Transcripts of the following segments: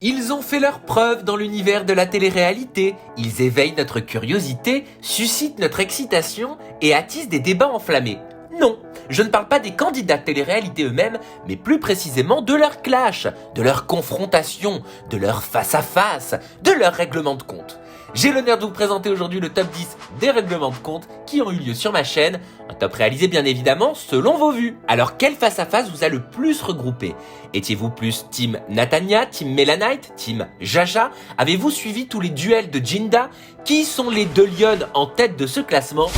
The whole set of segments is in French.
Ils ont fait leurs preuves dans l'univers de la télé-réalité. Ils éveillent notre curiosité, suscitent notre excitation et attisent des débats enflammés. Non, je ne parle pas des candidats de télé-réalité eux-mêmes, mais plus précisément de leur clash, de leur confrontation, de leur face-à-face, de leur règlement de compte. J'ai l'honneur de vous présenter aujourd'hui le top 10 des règlements de compte qui ont eu lieu sur ma chaîne. Un top réalisé bien évidemment selon vos vues. Alors quel face-à-face vous a le plus regroupé? Étiez-vous plus team Natania, team Melanite, team Jaja? Avez-vous suivi tous les duels de Jinda? Qui sont les deux lionnes en tête de ce classement?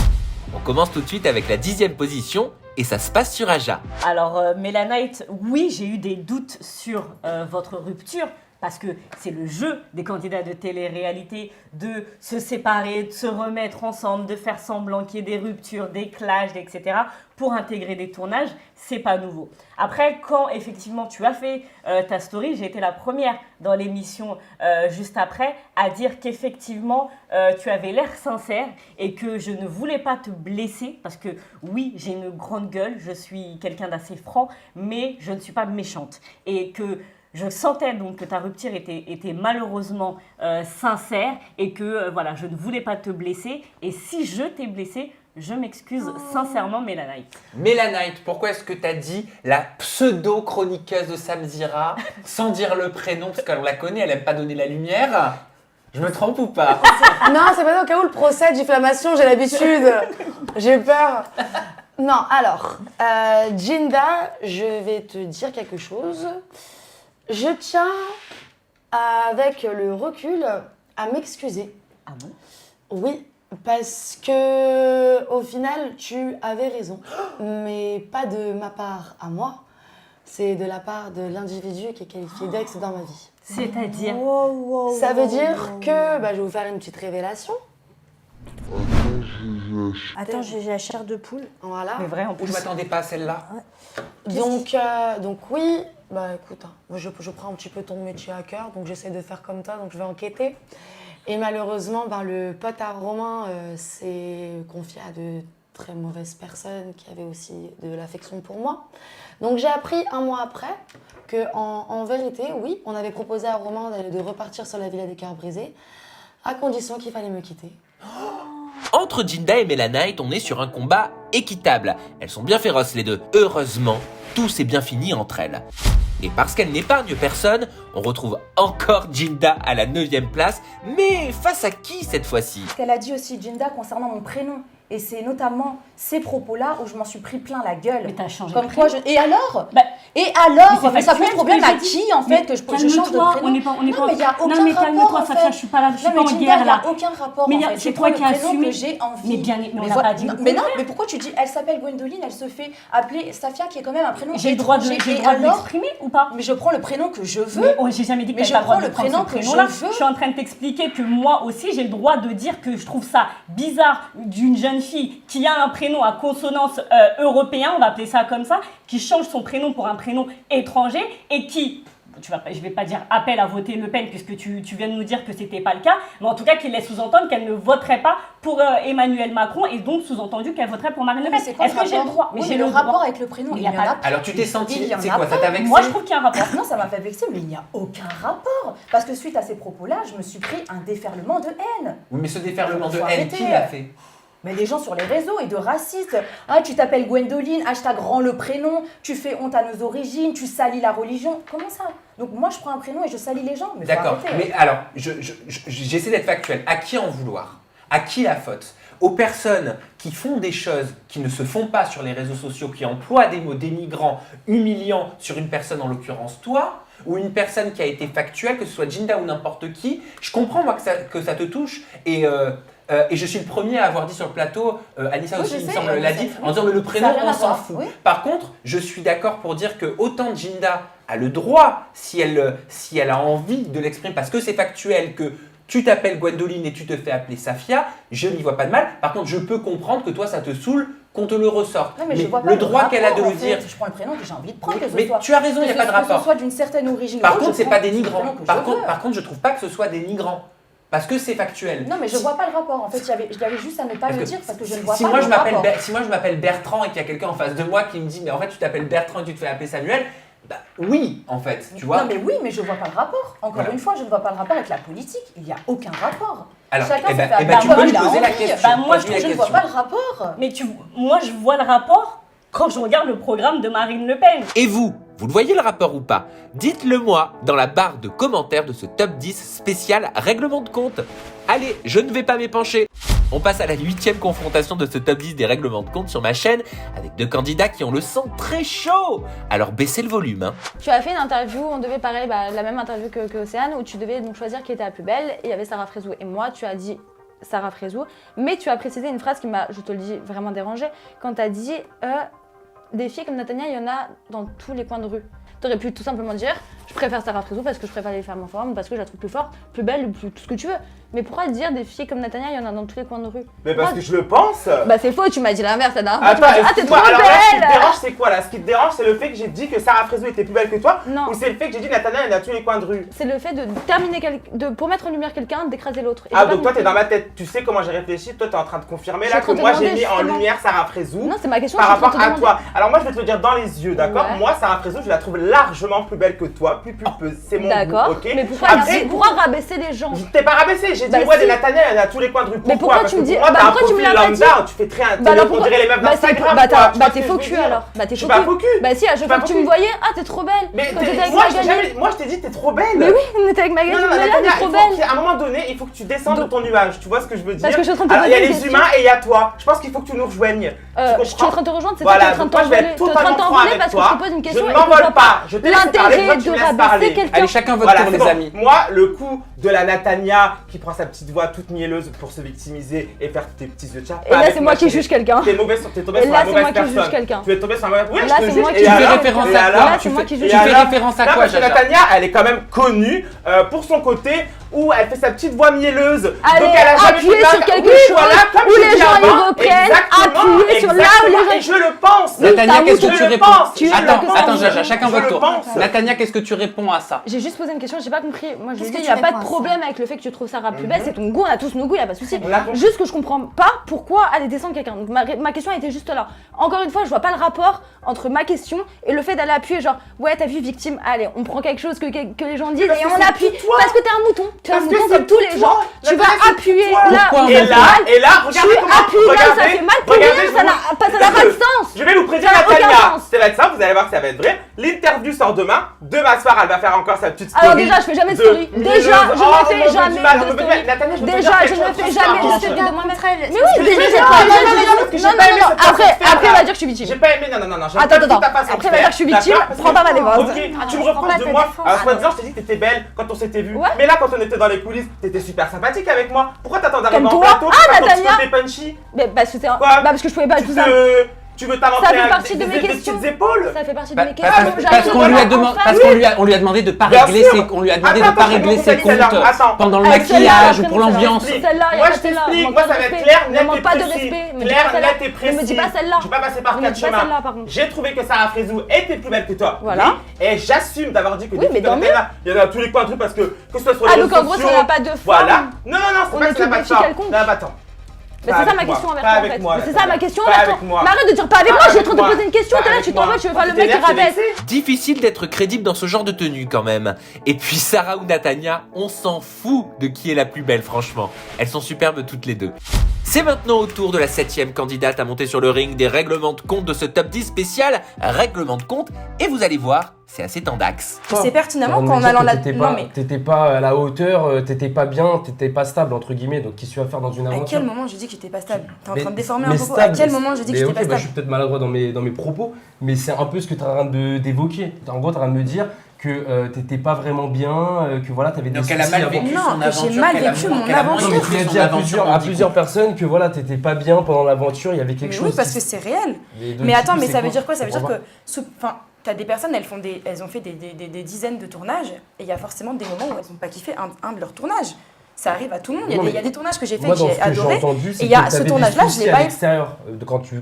On commence tout de suite avec la 10e position et ça se passe sur Aja. Alors Melanite, oui, j'ai eu des doutes sur votre rupture. Parce que c'est le jeu des candidats de télé-réalité de se séparer, de se remettre ensemble, de faire semblant qu'il y ait des ruptures, des clashs, etc. pour intégrer des tournages, c'est pas nouveau. Après, quand effectivement tu as fait ta story, j'ai été la première dans l'émission juste après à dire qu'effectivement tu avais l'air sincère et que je ne voulais pas te blesser parce que oui, j'ai une grande gueule, je suis quelqu'un d'assez franc, mais je ne suis pas méchante et que je sentais donc que ta rupture était malheureusement sincère et que voilà, je ne voulais pas te blesser. Et si je t'ai blessé, je m'excuse sincèrement, Melanite. Melanite, pourquoi est-ce que tu as dit la pseudo-chroniqueuse de Samzira sans dire le prénom parce qu'on la connaît, elle aime pas donner la lumière? Je me trompe ou pas? Non, c'est pas ça, au cas où le procès, diffamation, j'ai l'habitude. J'ai peur. Non, alors, Jinda, je vais te dire quelque chose. Je tiens, avec le recul, à m'excuser. Ah bon? Oui, parce que au final, tu avais raison. Mais pas de ma part à moi. C'est de la part de l'individu qui est qualifié d'ex dans ma vie. C'est-à-dire? Ça veut dire que, je vais vous faire une petite révélation. Attends, j'ai la chair de poule. Voilà. Mais vrai, en Je plus. m'attendais pas à celle-là. Donc oui, écoute, moi je prends un petit peu ton métier à cœur, donc j'essaie de faire comme toi, donc je vais enquêter. Et malheureusement, le pote à Romain s'est confié à de très mauvaises personnes qui avaient aussi de l'affection pour moi. Donc j'ai appris un mois après que en vérité, oui, on avait proposé à Romain de repartir sur la Villa des Cœurs Brisés, à condition qu'il fallait me quitter. Entre Jinda et Melanite, on est sur un combat équitable. Elles sont bien féroces les deux. Heureusement, tout s'est bien fini entre elles. Et parce qu'elle n'épargne personne, on retrouve encore Jinda à la 9e place. Mais face à qui cette fois-ci? Ce qu'elle a dit aussi, Jinda, concernant mon prénom. Et c'est notamment ces propos-là où je m'en suis pris plein la gueule. Mais t'as changé Comme de quoi prénom. Et alors Mais Mais ça factuel, pose problème ce que à j'ai dit. qui, en fait, que je change de Calme-toi, prénom? on n'est pas. Non, mais il n'y a aucun non, mais rapport, calme-toi, en Safia, fait. je suis pas là, je suis Non, pas mais en Jinda, guerre il n'y là. a aucun rapport, Mais en fait. c'est Je toi prends qui le as prénom assumé. que j'ai envie. Mais bien, mais on n'a voilà. pas dit le Mais non, contraire. mais pourquoi tu dis, elle s'appelle Gwendoline, elle se fait appeler Safia, qui est quand même un prénom J'ai le droit de étranger. Et alors, m'exprimer ou pas? mais je prends le prénom que je veux. Mais j'ai jamais dit que Mais t'avais je pas le droit prends de le prendre ce prénom que je prénom-là. veux. Je suis en train de t'expliquer que moi aussi, j'ai le droit de dire que je trouve ça bizarre d'une jeune fille qui a un prénom à consonance européen, on va appeler ça comme ça, qui change son prénom pour un prénom étranger et qui, je vais pas dire appel à voter Le Pen puisque tu viens de nous dire que c'était pas le cas, mais en tout cas qu'il laisse sous-entendre qu'elle ne voterait pas pour Emmanuel Macron et donc sous-entendu qu'elle voterait pour Marine Le Pen. Mais c'est quoi Est-ce que j'ai le droit? Mais j'ai j'ai le droit. rapport avec le prénom. Mais Il y en a pas. Alors tu t'es senti, Il y en c'est a quoi, ça pas. t'a vexé? Moi, je trouve qu'il y a un rapport. Non, ça m'a fait vexer, mais il n'y a aucun rapport. Parce que suite à ces propos-là, je me suis pris un déferlement de haine. Oui, mais ce déferlement de Faut haine, arrêter. qui l'a fait? Mais les gens sur les réseaux et de racistes. Ah, tu t'appelles Gwendoline, hashtag rends le prénom, tu fais honte à nos origines, tu salis la religion. Comment ça? Donc moi, je prends un prénom et je salis les gens. Mais faut D'accord, arrêter. mais alors, j'essaie d'être factuel. À qui en vouloir? À qui la faute? Aux personnes qui font des choses qui ne se font pas sur les réseaux sociaux, qui emploient des mots dénigrants, humiliants sur une personne, en l'occurrence toi, ou une personne qui a été factuelle, que ce soit Jinda ou n'importe qui. Je comprends moi que ça te touche et je suis le premier à avoir dit sur le plateau, Anissa Oui, aussi, je il me sais, semble, oui, l'a ça dit, fait- en disant mais le prénom, Ça a rien on à s'en voir, fout. oui. Par contre, je suis d'accord pour dire que autant Jinda a le droit, si elle a envie de l'exprimer, parce que c'est factuel, que tu t'appelles Gwendoline et tu te fais appeler Safia, je n'y vois pas de mal. Par contre, je peux comprendre que toi, ça te saoule qu'on te le ressorte. Non, mais je vois pas le droit qu'elle a de rapport, le en fait. dire. Je prends le prénom que j'ai envie de prendre. Mais tu as raison, il n'y a pas de Que ce rapport. soit d'une certaine origine. Par ou autre, contre, je c'est prends pas le dénigrant. prénom que Par je veux. contre, je trouve pas que ce soit dénigrant. Parce que c'est factuel. Non, mais je vois pas le rapport. En fait, il y avait juste à ne pas Parce le que dire parce que je ne vois si pas moi, le je m'appelle rapport. si moi je m'appelle Bertrand et qu'il y a quelqu'un en face de moi qui me dit mais en fait tu t'appelles Bertrand et tu te fais appeler Samuel, Bah oui, en fait, tu vois. Non mais oui, mais je vois pas le rapport. Encore une fois, je ne vois pas le rapport avec la politique. Il n'y a aucun rapport. Alors, Chacun eh ben, se fait eh ben, tu avoir peux lui comme il a poser la envie. question. Bah, moi, Pose-lui la Je ne vois question. pas le rapport. Mais moi, je vois le rapport quand je regarde le programme de Marine Le Pen. Et vous le voyez le rapport ou pas? Dites-le moi dans la barre de commentaires de ce top 10 spécial règlement de compte. Allez, je ne vais pas m'épancher. On passe à la 8e confrontation de ce top 10 des règlements de compte sur ma chaîne avec 2 candidats qui ont le sang très chaud. Alors baissez le volume. Hein. Tu as fait une interview, on devait parler, la même interview que Océane, où tu devais donc choisir qui était la plus belle, et il y avait Sarah Frézou. Et moi, tu as dit Sarah Frézou, mais tu as précisé une phrase qui m'a, je te le dis, vraiment dérangée, quand tu as dit des filles comme Natania, il y en a dans tous les coins de rue. Tu aurais pu tout simplement dire je préfère Sarah Frézou parce que je préfère les femmes en forme, parce que je la trouve plus forte, plus belle, tout ce que tu veux. Mais pourquoi dire des filles comme Natania, il y en a dans tous les coins de rue? Mais parce que je le pense. Bah c'est faux, tu m'as dit l'inverse la dernière fois. Tu Attends, m'as dit, ah t'es trop excuse-moi, alors là, ce qui te belle. dérange, c'est quoi là? Ce qui te dérange, c'est le fait que j'ai dit que Sarah Frézou était plus belle que toi? Non. Ou c'est le fait que j'ai dit Nathanaël elle est à tous les coins de rue? C'est le fait de terminer, pour mettre en lumière quelqu'un, d'écraser l'autre. Et Ah, j'ai pas donc toi t'es compris. dans ma tête, tu sais comment j'ai réfléchi, toi t'es en train de confirmer Je là suis en que train de moi j'ai demander, mis en justement. lumière Sarah Frézou Non, c'est ma question. par je suis en rapport train de à te toi. Alors moi je vais te le dire dans les yeux, d'accord? Ouais. Moi Sarah Frézou je la trouve largement plus belle que toi, plus pulpeuse, c'est mon demander. goût, D'accord. ok? Mais pourquoi, Après, pourquoi rabaisser les gens? je t'ai pas rabaissé, j'ai dit Bah ouais si. des Nathanaël elle est à tous les coins de rue. Mais pourquoi Parce tu que me dis- pour moi bah t'as un pourquoi tu me profil l'as pas lambda, tu fais très Bah alors on dirait les meufs bah, c'est- d'Instagram bah, quoi, t'as- tu bah vois t'es ce que faux je veux cul dire? alors. Bah t'es Je suis faux pas cul. faux cul. Bah si, à Je suis chaque fois pas que tu faux me cul. voyais, ah t'es trop belle. Mais Quand t'étais avec moi, Magali. moi je t'ai dit t'es trop belle. Mais oui, on était avec Magali, Non, non, mais là Nathania, t'es trop il faut belle. qu'à un moment donné, il faut que tu descendes de ton nuage. Tu vois ce que je veux dire? Parce que je suis en train de te Alors, il y a poser une les question. humains et il y a toi. Je pense qu'il faut que tu nous rejoignes. Je suis en train de te rejoindre, c'est Voilà, toi qui es en donc train moi, je vais de être t'envoler totalement franc avec parce que toi. je te pose une question Je et ne que tu m'envole vois pas. Je te laisse parler. l'intérêt Toi, tu de me laisses rabaisser parler. quelqu'un. Allez, chacun votre Voilà, tour c'est les bon. amis. Moi, le coup de la Nathania qui prend sa petite voix toute mielleuse pour se victimiser et faire tes petits yeux de chat. Et là c'est moi qui juge quelqu'un. T'es tombé sur Et la là c'est mauvaise moi qui juge personne. quelqu'un. Tu es tombé sur la mauvaise. Oui, Là, je te c'est juge. moi qui Et juge Tu fais alors référence Et à alors quoi? Là, Tu c'est moi fais qui tu juge. fais alors référence à Non, quoi, parce que Jaja? Nathania, elle est quand même connue pour son côté où elle fait sa petite voix mielleuse. Allez, Donc elle a jamais appuyer fait sur ça. quelque Oui, chose voilà, comme où je les dis gens, ils avant. reprennent, Exactement, appuyer sur là où les exactement, gens- Et je le pense. Natania, t'as qu'est-ce que je tu le réponds? pense, je le Attends, pense. attends, Jaja, chacun Je votre le tour. pense. Natania, qu'est-ce que tu réponds à ça? J'ai juste posé une question, j'ai pas compris. Moi je Qu'est-ce dis, que il tu n'y a pas réponds de à problème avec le fait que tu trouves Sarah plus belle, c'est ton goût, on a tous nos goûts, il n'y a pas de souci. On l'a compris. Juste que je comprends pas pourquoi aller descendre quelqu'un. Donc ma question était juste là. Encore une fois, je vois pas le rapport entre ma question et le fait d'aller appuyer, genre, ouais, t'as vu victime, allez, on prend quelque chose que les gens disent parce et que on c'est appuie. pour toi. Parce que t'es un mouton. T'es un Parce que mouton c'est comme tous pour les toi. gens. Tu Nathalie, vas c'est appuyer pour toi. là Pourquoi où on Et ça va fait mal. là, Tu appuies là où ça fait mal pour rien, ça n'a pas de sens. Je vais vous prédire Ça n'a aucun Nathalia. sens. Ça va être simple, vous allez voir que ça va être vrai. L'interview sort demain. Demain soir, elle va faire encore sa petite story. Alors déjà, je fais jamais de story. Déjà, je ne fais jamais de story. Nathalia, je veux te Déjà, dire je quelque ne chose fais de jamais de transparent. story de moi-même. Mais Parce oui, que déjà, j'ai c'est pas- pas. non, parce que j'ai Non, pas aimé non, cette façon de faire, après, là. elle va dire que je suis victime. J'ai pas aimé, non, j'aime Attends, pas attends, ta façon après, de elle va dire que je suis victime, d'accord, parce prends pas ma défense. Ok, tu me je prends reproches pas de ta moi. défense. Alors, soi-disant, je t'ai dit que t'étais belle quand on s'était vu. Ouais. Mais là, quand on était dans les coulisses, t'étais super sympathique avec moi. Pourquoi t'attends d'arriver Comme en toi. plateau Ah, pour faire ton petit Nathalia. côté punchy? Mais parce que c'est Quoi parce que je pouvais pas tout ça. Tu veux t'avancer Ça fait avec partie de mes des questions. petites épaules? Ça fait partie de Bah, mes parce questions. parce qu'on lui a demandé, on lui a demandé de pas Bien régler sûr. ses, on lui a demandé Attends, de pas attends, régler je ses vais vous comptes attends. pendant le Avec celle-là, maquillage ou après, pour moi, ça l'ambiance. m'explique. Celle-là, il y a Moi, pas je celle-là. t'explique. Manque Moi, pas ça de va être respect. clair, Ne net manque et pas de précis. respect. Me dis Clair, pas celle-là. net et Ne précis. me dis pas celle-là. Je vais pas passer par Ne me quatre dis pas chemins. celle-là, par contre. J'ai trouvé que Sarah Frézou était plus belle que toi. Voilà. Oui. Et j'assume d'avoir dit que Oui, des mais filles comme tant Nathalia, il y en a à tous les coins de rue parce que ce soit sur les Ah, réseaux donc en gros, sociaux. ça n'a pas de forme. Voilà. Non, On c'est pas est que ça n'a toutes pas des de filles forme. quelconques. Non, bah attends. Mais Pas c'est ça avec ma moi. question envers Pas toi en avec fait. moi, Mais c'est ça Nathalia. ma question Pas envers avec toi. moi. Mais arrête de dire pas avec Pas moi, je suis en avec train de te moi. poser une question. Pas T'es là, avec tu moi. t'envoles, tu veux faire le Tu mec qui t'énerves, tu rabaisse. m'excites. Difficile d'être crédible dans ce genre de tenue quand même. Et puis Sarah ou Natania, on s'en fout de qui est la plus belle franchement. Elles sont superbes toutes les deux. C'est maintenant au tour de la 7e candidate à monter sur le ring des règlements de compte de ce top 10 spécial règlement de compte. Et vous allez voir, c'est assez tendax. Tu sais pertinemment T'es qu'en allant là. T'étais Non pas, mais. t'étais pas à la hauteur, t'étais pas bien, t'étais pas stable entre guillemets, donc qu'est-ce que tu vas faire dans une À aventure? quel moment j'ai dit que j'étais pas stable? T'es en train de Mais- déformer mais un propos. stable, À quel moment j'ai dit que mais j'étais ok, pas je suis stable? peut-être maladroit dans mes propos, mais c'est un peu ce que tu es en train d'évoquer. En gros, tu es en train de me dire que t'étais pas vraiment bien, que voilà, t'avais des Donc elle a soucis mal avant. vécu Non, son que j'ai aventure. mal qu'elle a vécu moins- mon qu'elle a moins aventure. Non, mais tu vécu l'as son dit à aventure plusieurs handicap. personnes que voilà, t'étais pas bien pendant l'aventure, il y avait quelque Mais chose. oui, parce qui- que c'est réel. Mais Mais attends, mais c'est ça veut dire quoi? Ça Je veut dire comprends que, enfin, t'as des personnes, elles ont fait des dizaines de tournages, et il y a forcément des moments où elles n'ont pas kiffé un de leurs tournages. Ça arrive à tout le monde. Il Non, y a des tournages que j'ai fait Moi, que dans j'ai ce que j'ai adoré. entendu, c'est Et il y a que ce t'avais tournage-là, des je l'ai soucis pas à eu. l'extérieur.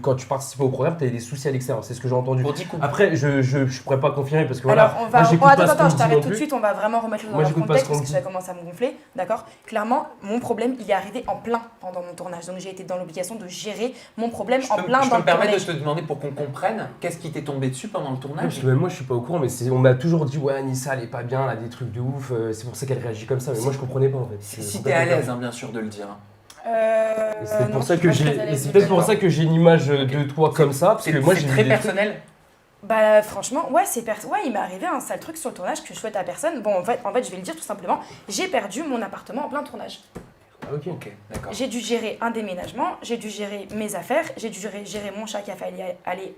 Quand tu participais au programme, tu avais des soucis à l'extérieur. C'est ce que j'ai entendu. Pour 10 coups. Après, je pourrais pas confirmer parce que voilà. Alors, on va. moi, j'écoute pas ce qu'on Attends, me je dit t'arrête non tout de plus. suite. On va vraiment remettre les choses Moi, dans leur j'écoute pas contexte ce qu'on parce que me ça commence à me gonfler. D'accord. Clairement, mon problème, il est arrivé en plein pendant mon tournage. Donc, j'ai été dans l'obligation de gérer mon problème en plein Je dans peux le me permettre de tournage. te demander pour qu'on comprenne qu'est-ce qui t'est tombé dessus pendant le Oui, tournage. parce que même moi je suis pas au courant, mais on m'a toujours dit ouais Anissa elle est pas bien, elle a des trucs de ouf, c'est pour ça qu'elle réagit comme ça. Mais moi je comprenais pas en fait. Si t'es à l'aise, hein, bien sûr, de le dire. C'est peut-être Non, pour ça je que suis pas j'ai, très à l'aise c'est de peut-être dire. pour ça que j'ai une image de toi comme ça, parce que moi j'ai C'est vu très des trucs- personnel. Bah franchement, ouais, ouais, il m'est arrivé un sale truc sur le tournage que je souhaite à personne. Bon, en fait, je vais le dire tout simplement. J'ai perdu mon appartement en plein tournage. Ah, ok. Ok, d'accord. J'ai dû gérer un déménagement, j'ai dû gérer mes affaires, j'ai dû gérer mon chat qui a fallu aller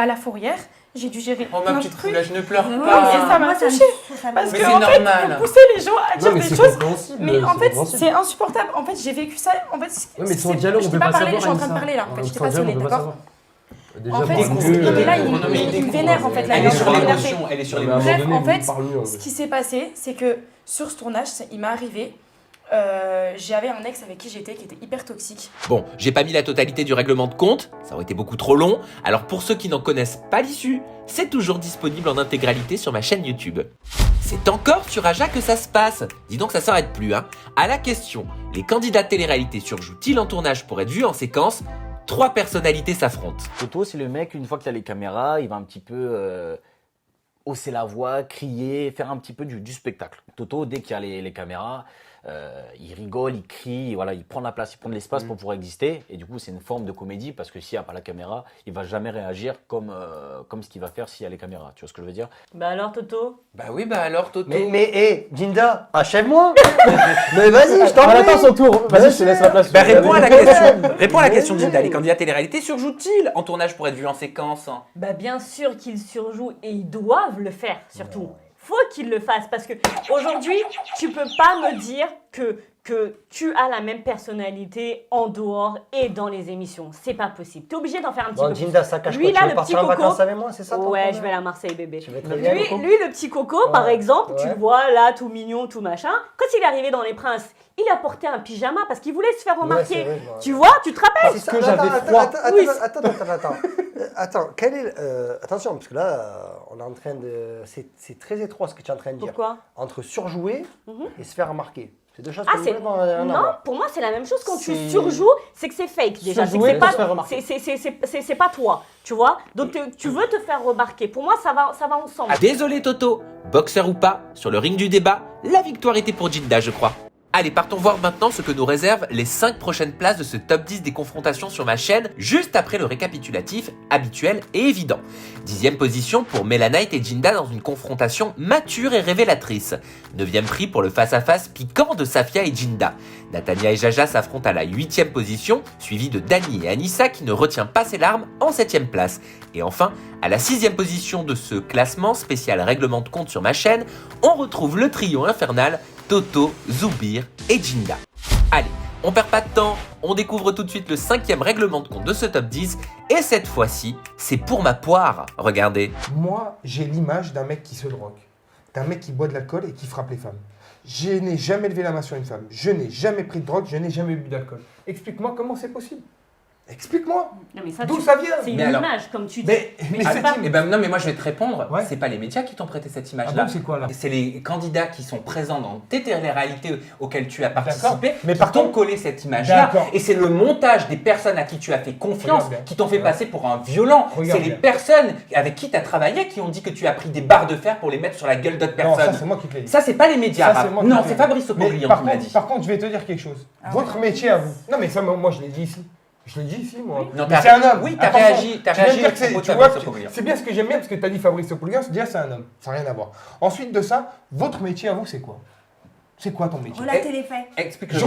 à la fourrière, j'ai dû gérer Oh ma plein de petite trucs. roulage, ne pleure Oui, pas. et ça m'a touchée. Parce Mais que c'est en fait, normal. vous poussez les gens à dire Non mais des c'est choses. compréhensible. Mais en c'est fait, compréhensible. c'est insupportable. En fait, j'ai vécu ça. En fait, Ouais, mais sans dialogue je on t'ai peut pas pas parlé, savoir. je suis en train de Anissa. parler là. En fait, je t'ai Sans pas dialogue, sonné, on peut pas d'accord. savoir. Déjà, En fait, pour c'est- mieux, mais là, il il me vénère en fait. Là, Elle il est est en sur train de m'énerver. l'émotion, elle est sur mais à un l'émotion. moment Bref, donné, en fait, parle mieux, Ce qui s'est passé, c'est que sur ce tournage, il m'est arrivé. J'avais un ex avec qui j'étais qui était hyper toxique. Bon, j'ai pas mis la totalité du règlement de compte, ça aurait été beaucoup trop long, alors pour ceux qui n'en connaissent pas l'issue, c'est toujours disponible en intégralité sur ma chaîne YouTube. C'est encore sur Aja que ça se passe, dis donc ça s'arrête plus, hein. À la question, les candidats de télé-réalité surjouent-ils en tournage pour être vus en séquence? 3 personnalités s'affrontent. Toto, c'est le mec, une fois qu'il y a les caméras, il va un petit peu hausser la voix, crier, faire un petit peu du spectacle. Toto, dès qu'il y a les caméras, il rigole, il crie, voilà, il prend la place, il prend de l'espace pour pouvoir exister. Et du coup, c'est une forme de comédie parce que s'il n'y a pas la caméra, il va jamais réagir comme ce qu'il va faire s'il y a les caméras. Tu vois ce que je veux dire? Bah alors Toto? Bah oui, bah alors Toto. Mais, Jinda, achève-moi. Mais vas-y, je t'en prie. Attends son tour, vas-y, je te laisse la place. Bah réponds à la question. Réponds à la question, Jinda. Les candidats télé-réalité surjouent-ils en tournage pour être vus en séquence? Bah bien sûr qu'ils surjouent et ils doivent le faire surtout. Faut qu'ils le fassent parce que aujourd'hui, tu peux pas me dire que tu as la même personnalité en dehors et dans les émissions. C'est pas possible. T'es obligé d'en faire un petit Bon, peu Jinda, plus. ça cache Lui, quoi? là, Tu veux le partir petit en coco. vacances avec moi, c'est ça ton Ouais, problème? je vais aller à Marseille, bébé. Tu veux très bien, Lui, Coco. le petit coco, par exemple, tu Ouais. le vois là, tout mignon, tout machin. Quand il est arrivé dans Les Princes, il a porté un pyjama parce qu'il voulait se faire remarquer. Ouais, c'est vrai, je Tu vois, tu te rappelles? C'est ça. que Attends, j'avais attends, froid. attends, Oui. Attends, quel est attention, parce que là, on est en train de... C'est très étroit ce que tu es en train de dire. Pourquoi? Entre surjouer et se faire remarquer. C'est deux choses Ah, qui c'est... ont complètement rien à Non, voir. pour moi, c'est la même chose quand tu C'est- surjoues, c'est que c'est fake déjà. C'est que Surjouer c'est pour se faire pas, remarquer. c'est pas toi, tu vois. Donc tu veux te faire remarquer. Pour moi, ça va ensemble. Ah, désolé Toto, boxeur ou pas, sur le ring du débat, la victoire était pour Jinda, je crois. Allez, partons voir maintenant ce que nous réservent les 5 prochaines places de ce top 10 des confrontations sur ma chaîne, juste après le récapitulatif habituel et évident. 10e position pour Melanite et Jinda dans une confrontation mature et révélatrice. 9e prix pour le face-à-face piquant de Safia et Jinda. Natania et Jaja s'affrontent à la 8e position, suivi de Dani et Anissa qui ne retient pas ses larmes en 7e place. Et enfin, à la 6e position de ce classement spécial règlement de compte sur ma chaîne, on retrouve le trio infernal Toto, Zoubir et Jinda. Allez, on perd pas de temps, on découvre tout de suite le 5e règlement de compte de ce top 10 et cette fois-ci, c'est pour ma poire, regardez. Moi, j'ai l'image d'un mec qui se drogue, d'un mec qui boit de l'alcool et qui frappe les femmes. Je n'ai jamais levé la main sur une femme, je n'ai jamais pris de drogue, je n'ai jamais bu d'alcool. Explique-moi comment c'est possible. Explique-moi. Non, mais ça, D'où ça vient? c'est une Mais alors- image, comme tu dis. Mais Ah, c'est eh ben, non mais moi je vais te répondre, Ouais. c'est pas les médias qui t'ont prêté cette Ah image-là. bon, c'est quoi là? C'est les candidats qui sont présents dans tes téléréalités auxquelles tu as participé Mais qui par t'ont contre- collé cette image-là. D'accord. Et c'est le montage des personnes à qui tu as fait confiance Regarde bien. qui t'ont fait Regarde. passer pour un violent. Regarde C'est les bien. personnes avec qui tu as travaillé qui ont dit que tu as pris des barres de fer pour les mettre sur la gueule d'autres Non, ça personnes. c'est moi qui te l'ai dit. Ça, c'est pas les médias. Ça, c'est Raph. moi qui Non, l'ai c'est dit. Fabrice Mais Aubryon par qui l'a contre, dit. par contre, je vais te dire quelque chose. Votre métier à vous. Non, mais ça, moi, je l'ai dit ici. Je l'ai dit ici, moi. Non, Mais t'as- c'est un homme. oui, t'as Attention, réagi- t'as tu viens de réagi dire au que c'est- propos de tu vois, Fabrice Aubryon. c'est bien ce que j'aime bien parce que tu as dit Fabrice Aubryon, déjà c'est un homme. Ça n'a rien à voir. Ensuite de ça, votre métier à vous, c'est quoi? C'est quoi ton métier? Relater les faits. Explique-le.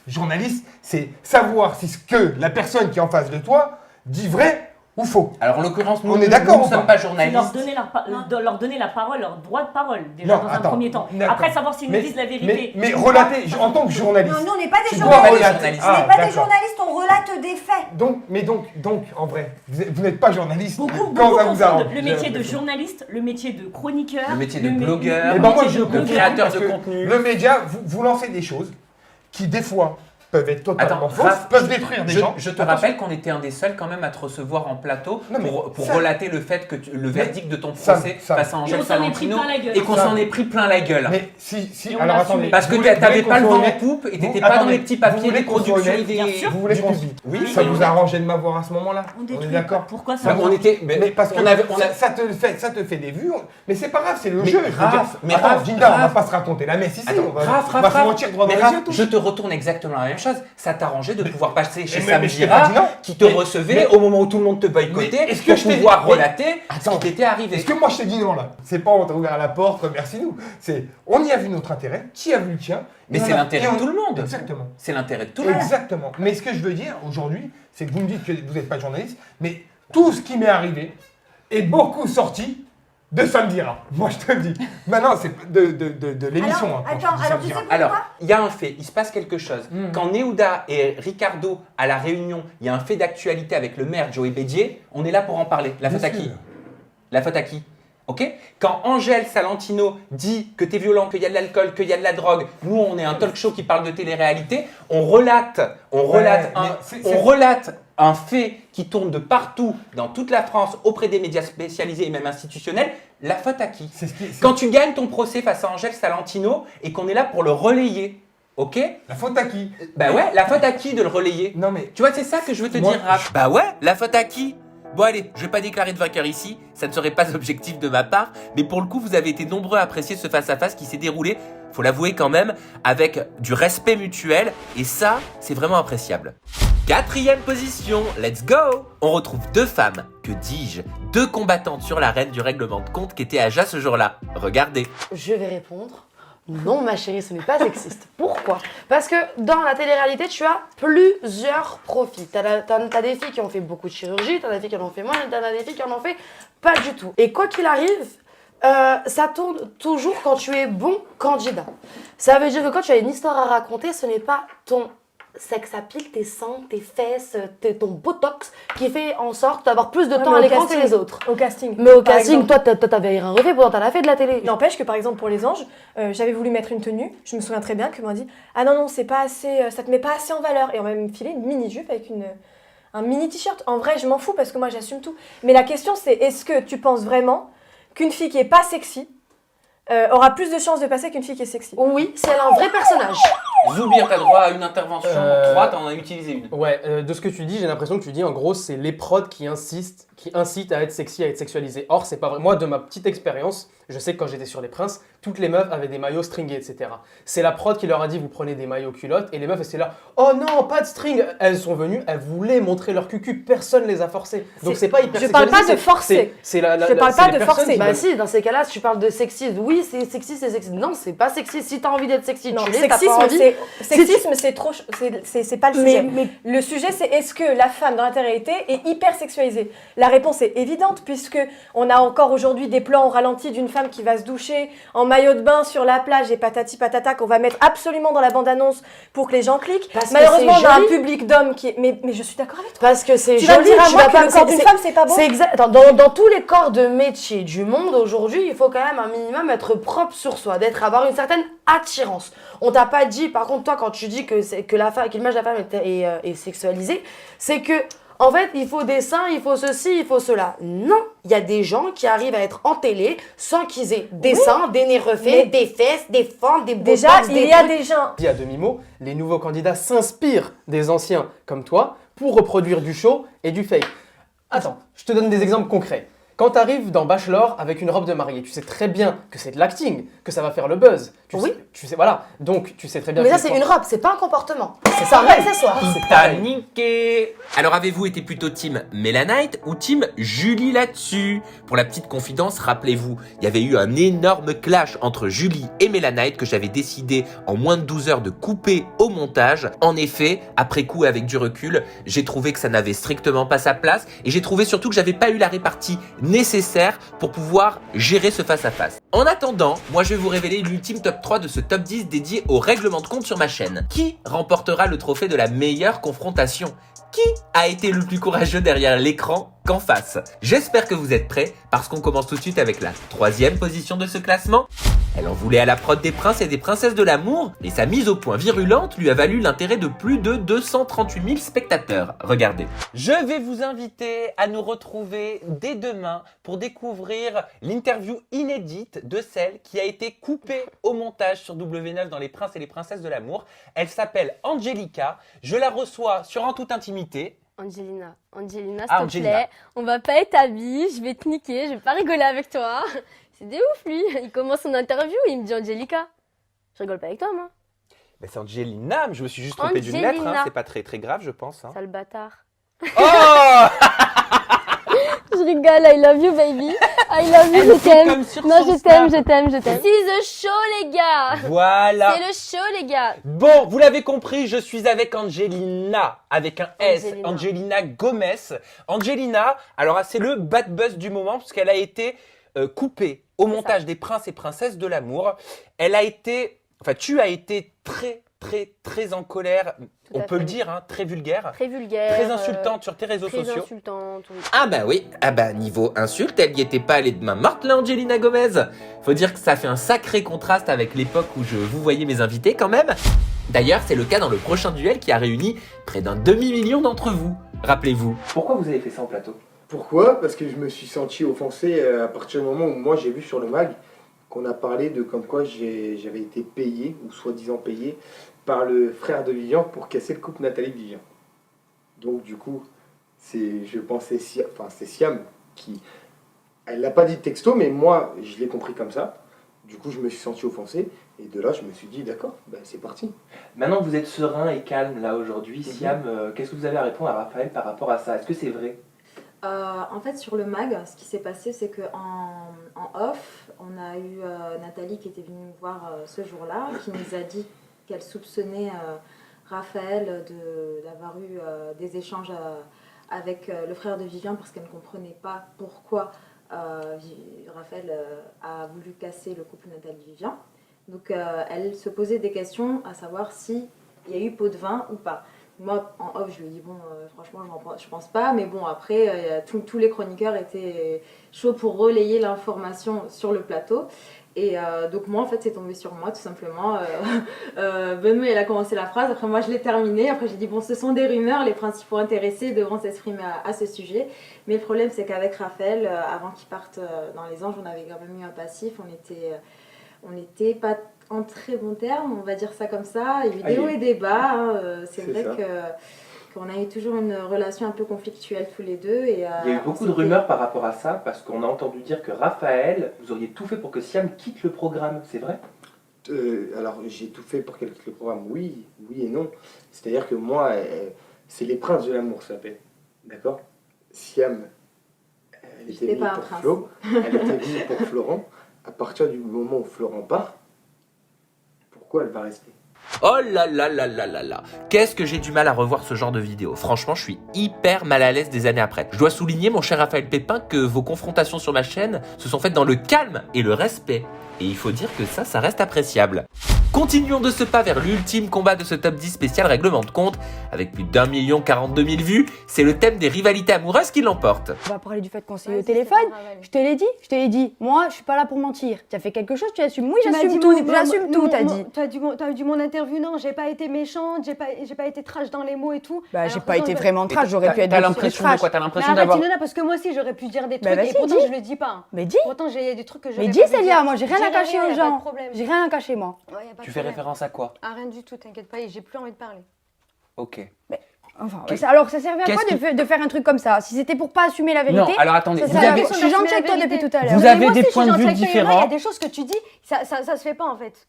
Journaliste, c'est savoir si ce que la personne qui est en face de toi dit vrai ou faux? Alors en l'occurrence, nous On est d'accord nous ou ne sommes pas pas C'est journalistes. leur donner la parole, leur droit de parole, déjà, Non, dans attends, un premier temps. d'accord. Après, savoir s'ils nous Mais- disent la vérité. Mais relater, en tant que journaliste. Non, nous, on n'est pas des tu dois journalistes. relater. On n'est Ah, pas des d'accord. journalistes, on relate des faits. Donc, en vrai, vous n'êtes pas journaliste Beaucoup quand ça vous confondent arrange. le métier de journaliste, le métier de chroniqueur, Le métier de mé- blogueur, Et le ben moi, métier je de comprends créateur parce de que contenu. Le média, vous lancez des choses qui, des fois, peuvent être totalement Attends, fausses, Raph, peuvent détruire des gens. Je te Attention. rappelle qu'on était un des seuls quand même à te recevoir en plateau Non, mais pour ça- relater le fait que le verdict de ton Sam, procès Sam. face à Angèle Et on s'en est pris Salentino plein la gueule. et qu'on Sam. s'en est pris plein la gueule. Mais si, Et on alors l'a attendez. assumé. Parce que Vous voulez- t'avais vous pas le voulez vent qu'on en soit poupe et t'étais Vous- pas dans attendez, les petits vous papiers voulez des qu'on soit productions honnête et Bien des... sûr. Vous voulez du qu'on pub. se dise. Oui, Ça vous arrangeait de m'avoir à ce moment-là? On On est détruit. d'accord. Pourquoi ça on était... Mais parce que on a- ça te fait des vues, mais c'est pas grave, c'est le Mais jeu. je veux dire. Raph, mais Attends, Raph, Ginda, on va Raph. pas se raconter la messe ici. Attends, on va Raph, on va se Raph, mentir droit dans mais les Raph, yeux, tous. je te retourne exactement la même chose. Ça t'arrangeait de pouvoir passer chez mais Sam je t'ai pas Girard, dit non. qui te Mais- recevait mais- au moment où tout le monde te boycottait, Mais est-ce que pour je t'ai- pouvoir mais- relater ce qui t'était arrivé. Est-ce que moi je t'ai dit non là? C'est pas on t'a ouvert la porte, remercie-nous. C'est on y a vu notre intérêt, qui a vu le tien. Mais et on c'est a- l'intérêt et de on- tout le monde. Exactement. C'est l'intérêt de tout le monde. Exactement. Mais ce que je veux dire aujourd'hui, c'est que vous me dites que vous n'êtes pas journaliste, mais tout ce qui m'est arrivé est beaucoup sorti de Sam Dira. Moi je te le dis. Maintenant, c'est de l'émission. Alors, hein, quand je attends, dis alors Sam tu sais Dira. pourquoi Alors, il y a un fait, il se passe quelque chose. Quand Neouda et Ricardo à la Réunion, il y a un fait d'actualité avec le maire Joey Bédier, on est là pour en parler. La faute à qui? La faute à qui? Ok? Quand Angèle Salentino dit que t'es violent, qu'il y a de l'alcool, qu'il y a de la drogue, nous on est un talk show qui parle de télé-réalité, on relate un fait qui tourne de partout dans toute la France auprès des médias spécialisés et même institutionnels. La faute à qui? Quand tu gagnes ton procès face à Angèle Salentino et qu'on est là pour le relayer, ok? La faute à qui? Bah ouais, la faute à qui de le relayer? Non mais. Tu vois, c'est ça que je veux te Moi, dire, Raph. Bah ouais, la faute à qui? Bon allez, je vais pas déclarer de vainqueur ici, ça ne serait pas objectif de ma part, mais pour le coup, vous avez été nombreux à apprécier ce face-à-face qui s'est déroulé, faut l'avouer quand même, avec du respect mutuel, et ça, c'est vraiment appréciable. 4e position, let's go! On retrouve 2 femmes, que dis-je, 2 combattantes sur l'arène du règlement de compte qui étaient à Ja ce jour-là. Regardez. Je vais répondre. Non, ma chérie, ce n'est pas sexiste. Pourquoi? Parce que dans la télé-réalité, tu as plusieurs profils. T'as des filles qui ont fait beaucoup de chirurgie, t'as des filles qui en ont fait moins, t'as des filles qui en ont fait pas du tout. Et quoi qu'il arrive, ça tourne toujours quand tu es bon candidat. Ça veut dire que quand tu as une histoire à raconter, ce n'est pas ton sex appeal, tes seins, tes fesses, ton botox qui fait en sorte d'avoir plus de temps à l'écran que les autres. Au casting. Mais au Par casting, exemple. toi, t'avais rien refait, pourtant t'en as fait de la télé. N'empêche que par exemple pour les anges, j'avais voulu mettre une tenue, je me souviens très bien que m'ont dit ah non c'est pas assez, ça te met pas assez en valeur et on m'a même filé une mini jupe avec un mini t-shirt. En vrai je m'en fous parce que moi j'assume tout. Mais la question c'est est-ce que tu penses vraiment qu'une fille qui est pas sexy aura plus de chances de passer qu'une fille qui est sexy? Oui, si elle a un vrai personnage. Zoubir, t'as droit à une intervention 3, t'en as utilisé une. Ouais, de ce que tu dis, j'ai l'impression que tu dis en gros, c'est les prods qui incitent à être sexy, à être sexualisé. Or, c'est pas vrai. Moi, de ma petite expérience, je sais que quand j'étais sur Les Princes, toutes les meufs avaient des maillots stringés, etc. C'est la prod qui leur a dit vous prenez des maillots culottes et les meufs étaient là oh non, pas de string. Elles sont venues, elles voulaient montrer leur cucu, personne les a forcées. Donc c'est pas hyper Je parle sexualisé, pas de forcer. C'est la, Je parle c'est pas les de personnes forcer. qui Bah veulent. si, dans ces cas-là, si tu parles de sexisme, oui, c'est sexiste, c'est sexiste. Non, c'est pas sexiste. Si t'as envie d'être sexy, Non, tu l'es, t'as pas sexisme, envie. sexisme, c'est trop, c'est pas le sujet. Mais Le sujet, c'est est-ce que la femme dans la télé-réalité est hyper sexualisée? La réponse est évidente puisque on a encore aujourd'hui des plans au ralenti d'une femme qui va se doucher en maillot de bain sur la plage et patati patata qu'on va mettre absolument dans la bande-annonce pour que les gens cliquent. Parce que Malheureusement, c'est on a un joli. public d'hommes qui est... Mais je suis d'accord avec toi. parce que c'est Tu vas me joli, dire à tu moi vas que pas le corps d'une femme, c'est pas bon? C'est exact. Attends, dans tous les corps de métier du monde aujourd'hui, il faut quand même un minimum être propre sur soi, avoir une certaine attirance. On t'a pas dit, par contre, toi, quand tu dis que l'image de la femme est sexualisée, c'est que en fait, il faut des seins, il faut ceci, il faut cela. Non, il y a des gens qui arrivent à être en télé sans qu'ils aient des seins, des nez refaits, Mais des fesses, des fentes, des botox, Déjà, il y a trucs. des gens... Dit à demi-mot, les nouveaux candidats s'inspirent des anciens comme toi pour reproduire du show et du fake. Attends, je te donne des exemples concrets. Quand t'arrives dans Bachelor avec une robe de mariée, tu sais très bien que c'est de l'acting, que ça va faire le buzz. Tu sais, voilà. Donc, tu sais très bien Mais que ça, c'est une robe, c'est pas un comportement. C'est ça, un accessoire. T'as niqué. Alors avez-vous été plutôt team Melanite ou team Julie là-dessus? Pour la petite confidence, rappelez-vous, il y avait eu un énorme clash entre Julie et Melanite que j'avais décidé en moins de 12 heures de couper au montage. En effet, après coup avec du recul, j'ai trouvé que ça n'avait strictement pas sa place et j'ai trouvé surtout que j'avais pas eu la répartie nécessaire pour pouvoir gérer ce face-à-face. En attendant, moi je vais vous révéler l'ultime top 3 de ce top 10 dédié au règlement de compte sur ma chaîne. Qui remportera le trophée de la meilleure confrontation? Qui a été le plus courageux derrière l'écran qu'en face? J'espère que vous êtes prêts parce qu'on commence tout de suite avec la 3e position de ce classement. Elle en voulait à la prod des princes et des princesses de l'amour et sa mise au point virulente lui a valu l'intérêt de plus de 238 000 spectateurs. Regardez. Je vais vous inviter à nous retrouver dès demain pour découvrir l'interview inédite de celle qui a été coupée au montage sur W9 dans Les Princes et les Princesses de l'amour. Elle s'appelle Angelica. Je la reçois sur En toute intimité. Angelina, s'il te Angelina. plaît, on va pas être amis, je vais te niquer, je vais pas rigoler avec toi. C'est des ouf lui, il commence son interview et il me dit Angelica. Je rigole pas avec toi moi. Mais c'est Angelina, mais je me suis juste trompé d'une lettre, hein. C'est pas très grave je pense. Hein. Sale bâtard. Oh Je rigole, I love you baby. I love you, je t'aime. Non, je t'aime. C'est the show les gars. Voilà. C'est le show les gars. Bon, vous l'avez compris, je suis avec Angelina, avec un S, Angelina Gomez. Angelina, alors c'est le bad buzz du moment parce qu'elle a été coupée au montage des Princes et Princesses de l'amour. Elle a été, enfin tu as été très en colère, on peut le dire, hein, très vulgaire. Très vulgaire. Très insultante sur tes réseaux sociaux. Très insultante, oui. Ah bah oui, niveau insulte, elle y était pas allée de main morte là, Angelina Gomez. Faut dire que ça fait un sacré contraste avec l'époque où je vous voyais mes invités quand même. D'ailleurs, c'est le cas dans le prochain duel qui a réuni près d'un demi-million d'entre vous. Rappelez-vous. Pourquoi vous avez fait ça en plateau? Pourquoi? Parce que je me suis senti offensé à partir du moment où moi j'ai vu sur le mag qu'on a parlé de comme quoi j'avais été payé, ou soi-disant payé, par le frère de Vivian pour casser le couple Nathalie-Vivian. Donc du coup, je pensais, c'est Siam qui... Elle l'a pas dit texto, mais moi je l'ai compris comme ça. Du coup, je me suis senti offensé, et de là, je me suis dit, d'accord, ben, c'est parti. Maintenant que vous êtes serein et calme là aujourd'hui, Siam, qu'est-ce que vous avez à répondre à Raphaël par rapport à ça? Est-ce que c'est vrai? En fait, sur le mag, ce qui s'est passé, c'est qu'en off, on a eu Nathalie qui était venue nous voir ce jour-là, qui nous a dit qu'elle soupçonnait Raphaël d'avoir eu des échanges avec le frère de Vivian parce qu'elle ne comprenait pas pourquoi Raphaël a voulu casser le couple Nathalie-Vivian. Donc elle se posait des questions à savoir s'il y a eu pot de vin ou pas. Moi, en off, je lui ai dit, bon, franchement, je pense pas. Mais bon, après, tous les chroniqueurs étaient chauds pour relayer l'information sur le plateau. Et donc moi, en fait, c'est tombé sur moi, tout simplement. Benoît, il a commencé la phrase. Après, moi, je l'ai terminée. Après, j'ai dit, bon, ce sont des rumeurs. Les principaux intéressés devront s'exprimer à ce sujet. Mais le problème, c'est qu'avec Raphaël, avant qu'il parte dans les anges, on avait quand même eu un passif. On n'était pas en très bons termes, on va dire ça comme ça. Il y a eu des hauts et des bas. Hein. C'est vrai qu'on a eu toujours une relation un peu conflictuelle tous les deux. Et, il y a eu beaucoup de rumeurs par rapport à ça, parce qu'on a entendu dire que Raphaël, vous auriez tout fait pour que Siam quitte le programme, c'est vrai? Alors, j'ai tout fait pour qu'elle quitte le programme, oui et non. C'est-à-dire que moi, c'est les princes de l'amour, ça s'appelle. D'accord? Siam, elle était venue pour Flo, elle était venue pour Florent. À partir du moment où Florent part, pourquoi elle va rester? Oh là là là là là là. Qu'est-ce que j'ai du mal à revoir ce genre de vidéo. Franchement, je suis hyper mal à l'aise des années après. Je dois souligner, mon cher Raphaël Pépin, que vos confrontations sur ma chaîne se sont faites dans le calme et le respect. Et il faut dire que ça reste appréciable. Continuons de ce pas vers l'ultime combat de ce top 10 spécial règlement de compte. Avec plus d'1 042 000 vues, c'est le thème des rivalités amoureuses qui l'emporte. On va parler du fait qu'on s'est eu au téléphone. Je te l'ai dit. Moi, je suis pas là pour mentir. Tu as fait quelque chose, tu assumes. Oui, j'assume tout. J'assume tout, t'as dit. T'as dit mon interview, non, j'ai pas été méchante, j'ai pas été trash dans les mots et tout. Bah, j'ai pas été vraiment trash, j'aurais pu être T'as l'impression de quoi? T'as l'impression d'avoir... parce que moi aussi, j'aurais pu dire des trucs et pourtant, je le dis pas. Mais dis. Pourtant, j'ai des trucs que je Mais dis, Célia, moi, j'ai rien à cacher aux gens. J'ai rien à cacher, moi. Tu fais référence à quoi? Ah, rien du tout, t'inquiète pas, et j'ai plus envie de parler. Ok. Mais Enfin, alors ça servait à quoi de faire un truc comme ça? Si c'était pour pas assumer la vérité. Non, alors attendez, je suis gentille avec toi depuis tout à l'heure. Vous avez des points de vue différents. Il y a des choses que tu dis, ça se fait pas en fait.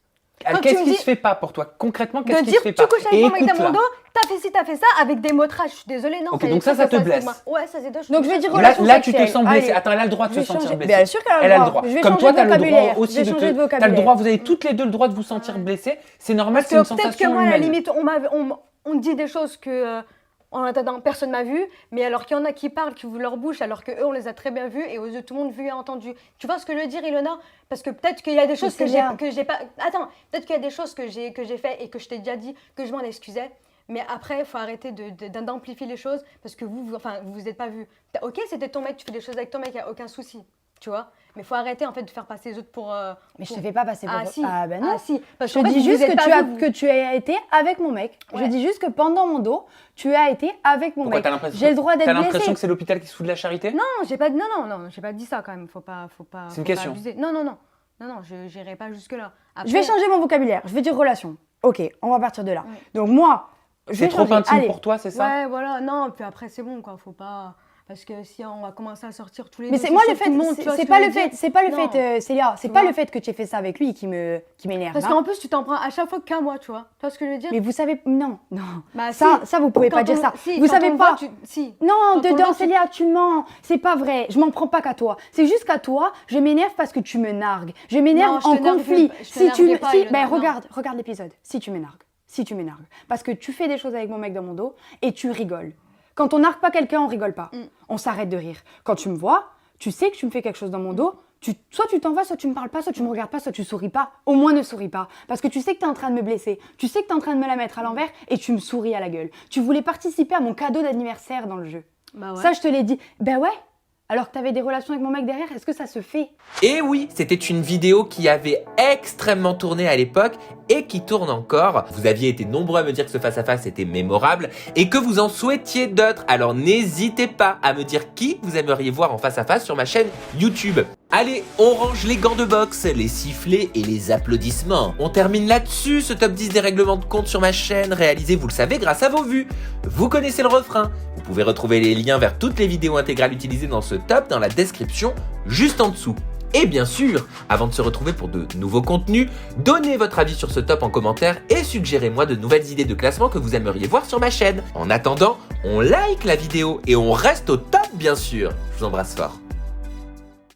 Qu'est-ce qui se fait pas pour toi? Concrètement, qu'est-ce qui se fait pas? Tu couches avec mon mec dans mon dos, t'as fait ci, t'as fait ça, avec des mots trash, je suis désolée, non. Ok, donc ça te blesse. Ouais, ça c'est deux choses. Donc je vais dire relation Là, tu te sexuelle. sens blessée. Allez. Attends, elle a le droit de se sentir blessée. Bien sûr qu'elle a le droit. Je vais Comme changer toi, de t'as le droit vocabulaire. aussi Je vais changer de T'as le vocabulaire. droit, vous avez toutes les deux le droit de vous sentir blessée. C'est normal, c'est une Peut-être que sensation moi, à la humaine. limite, on dit des choses que en attendant personne m'a vu, mais alors qu'il y en a qui parlent, qui ouvrent leur bouche, alors qu'eux on les a très bien vus et aux yeux de tout le monde vu et entendu. Tu vois ce que je veux dire, Ilona? Parce que peut-être qu'il y a des choses que j'ai pas. Attends, peut-être qu'il y a des choses que j'ai fait et que je t'ai déjà dit que je m'en excusais. Mais après, il faut arrêter d'amplifier les choses parce que vous êtes pas vus. Ok, c'était ton mec, tu fais des choses avec ton mec, il n'y a aucun souci. Tu vois, mais il faut arrêter en fait de faire passer les autres pour. Mais je te fais pas passer pour. Ah si. Ah ben non. Ah si. Parce je dis juste que tu as été avec mon mec. Ouais. Je dis juste que pendant mon dos, tu as été avec mon mec. J'ai le droit d'être blessée. T'as l'impression que c'est l'hôpital qui se fout de la charité? Non, j'ai pas dit ça quand même. Faut pas. C'est une question. Abuser. Non, je n'irai pas jusque là. Après... Je vais changer mon vocabulaire. Je vais dire relation. Ok, on va partir de là. Ouais. Donc moi, c'est trop intime pour toi, c'est ça? Ouais, voilà. Non, puis après c'est bon quoi. Faut pas. Parce que si on va commencer à sortir tous les mais deux, c'est moi le fait, c'est pas le fait, Célia, c'est pas le fait que tu aies fait ça avec lui qui m'énerve. Parce qu'en plus tu t'en prends à chaque fois qu'à moi, tu vois. Tu vois ce que je veux dire? Mais vous savez, non. Bah, ça vous pouvez pas dire ça. Vous savez pas. Non, dedans Célia, tu mens. C'est pas vrai. Je m'en prends pas qu'à toi. C'est juste qu'à toi, je m'énerve parce que tu me nargues. Je m'énerve en conflit. Regarde l'épisode. Si tu me nargues, parce que tu fais des choses avec mon mec dans mon dos et tu rigoles. Quand on nargue pas quelqu'un, on rigole pas. On s'arrête de rire. Quand tu me vois, tu sais que tu me fais quelque chose dans mon dos, soit tu t'en vas, soit tu me parles pas, soit tu me regardes pas, soit tu souris pas. Au moins ne souris pas. Parce que tu sais que tu es en train de me blesser. Tu sais que tu es en train de me la mettre à l'envers et tu me souris à la gueule. Tu voulais participer à mon cadeau d'anniversaire dans le jeu. Bah ouais. Ça, je te l'ai dit. Ben ouais. Alors que t'avais des relations avec mon mec derrière, est-ce que ça se fait? Et oui, c'était une vidéo qui avait extrêmement tourné à l'époque et qui tourne encore. Vous aviez été nombreux à me dire que ce face-à-face était mémorable et que vous en souhaitiez d'autres. Alors n'hésitez pas à me dire qui vous aimeriez voir en face-à-face sur ma chaîne YouTube. Allez, on range les gants de boxe, les sifflets et les applaudissements. On termine là-dessus ce top 10 des règlements de compte sur ma chaîne, réalisé, vous le savez, grâce à vos vues. Vous connaissez le refrain. Vous pouvez retrouver les liens vers toutes les vidéos intégrales utilisées dans ce top dans la description juste en dessous. Et bien sûr, avant de se retrouver pour de nouveaux contenus, donnez votre avis sur ce top en commentaire et suggérez-moi de nouvelles idées de classement que vous aimeriez voir sur ma chaîne. En attendant, on like la vidéo et on reste au top bien sûr. Je vous embrasse fort.